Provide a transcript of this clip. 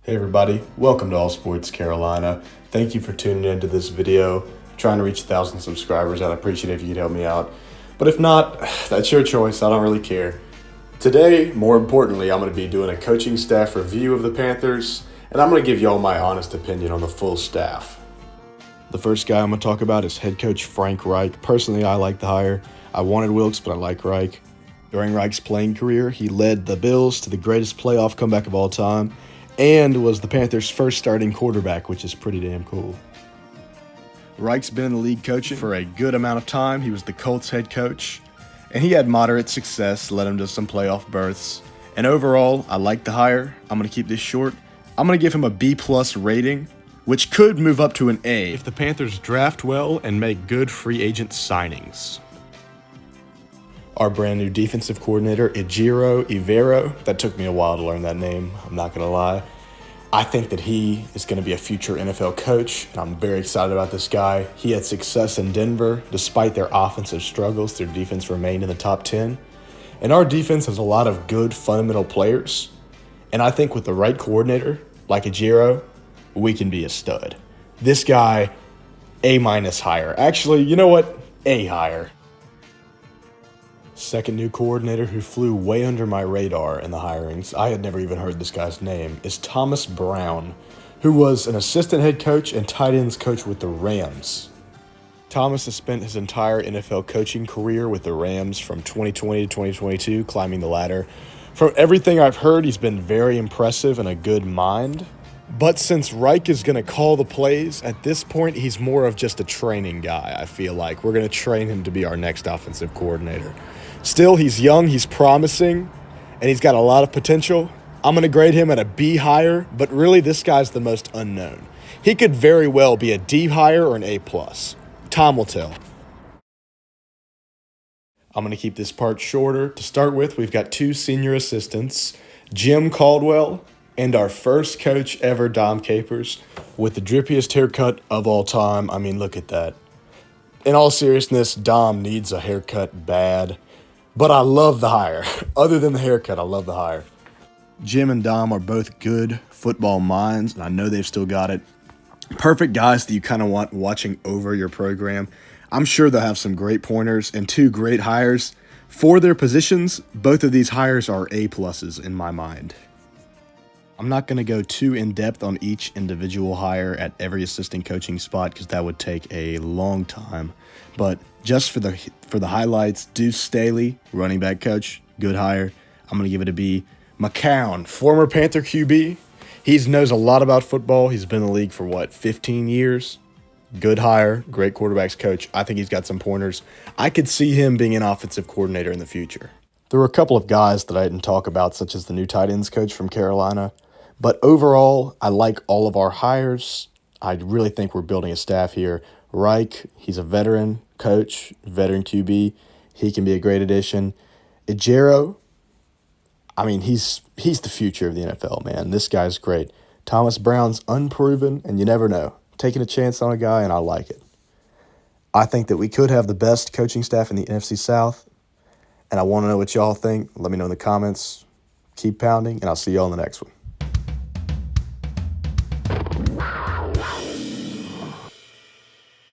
Hey everybody, welcome to All Sports Carolina. Thank you for tuning into this video. I'm trying to reach 1,000 subscribers. I'd appreciate it if you could help me out. But if not, that's your choice. I don't really care. Today, more importantly, I'm going to be doing a coaching staff review of the Panthers, and I'm going to give you all my honest opinion on the full staff. The first guy I'm going to talk about is head coach Frank Reich. Personally, I like the hire. I wanted Wilkes, but I like Reich. During Reich's playing career, he led the Bills to the greatest playoff comeback of all time, and was the Panthers' first starting quarterback, which is pretty damn cool. Reich's been in the league coaching for a good amount of time. He was the Colts head coach, and he had moderate success, led him to some playoff berths. And overall, I like the hire. I'm going to keep this short. I'm going to give him a B+ rating, which could move up to an A if the Panthers draft well and make good free agent signings. Our brand new defensive coordinator, Ejiro Evero. That took me a while to learn that name, I'm not going to lie. I think that he is going to be a future NFL coach, and I'm very excited about this guy. He had success in Denver. Despite their offensive struggles, their defense remained in the top 10. And our defense has a lot of good fundamental players. And I think with the right coordinator, like Ejiro, we can be a stud. This guy, A- higher. Actually, you know what? A higher. Second new coordinator who flew way under my radar in the hirings, I had never even heard this guy's name, is Thomas Brown, who was an assistant head coach and tight ends coach with the Rams. Thomas has spent his entire NFL coaching career with the Rams from 2020 to 2022, climbing the ladder. From everything I've heard, he's been very impressive and a good mind. But since Reich is going to call the plays, at this point, he's more of just a training guy, I feel like. We're going to train him to be our next offensive coordinator. Still, he's young, he's promising, and he's got a lot of potential. I'm going to grade him at a B higher, but really this guy's the most unknown. He could very well be a D higher or an A+. Time will tell. I'm going to keep this part shorter. To start with, we've got two senior assistants, Jim Caldwell and our first coach ever, Dom Capers, with the drippiest haircut of all time. I mean, look at that. In all seriousness, Dom needs a haircut bad. But I love the hire. Other than the haircut, I love the hire. Jim and Dom are both good football minds, and I know they've still got it. Perfect guys that you kind of want watching over your program. I'm sure they'll have some great pointers and two great hires. For their positions, both of these hires are A+ in my mind. I'm not going to go too in-depth on each individual hire at every assistant coaching spot because that would take a long time. But just for the highlights, Deuce Staley, running back coach, good hire. I'm going to give it a B. McCown, former Panther QB. He knows a lot about football. He's been in the league for, 15 years? Good hire, great quarterbacks coach. I think he's got some pointers. I could see him being an offensive coordinator in the future. There were a couple of guys that I didn't talk about, such as the new tight ends coach from Carolina. But overall, I like all of our hires. I really think we're building a staff here. Reich, he's a veteran coach, veteran QB. He can be a great addition. Ejiro, I mean, he's the future of the NFL, man. This guy's great. Thomas Brown's unproven, and you never know. Taking a chance on a guy, and I like it. I think that we could have the best coaching staff in the NFC South, and I want to know what y'all think. Let me know in the comments. Keep pounding, and I'll see y'all in the next one.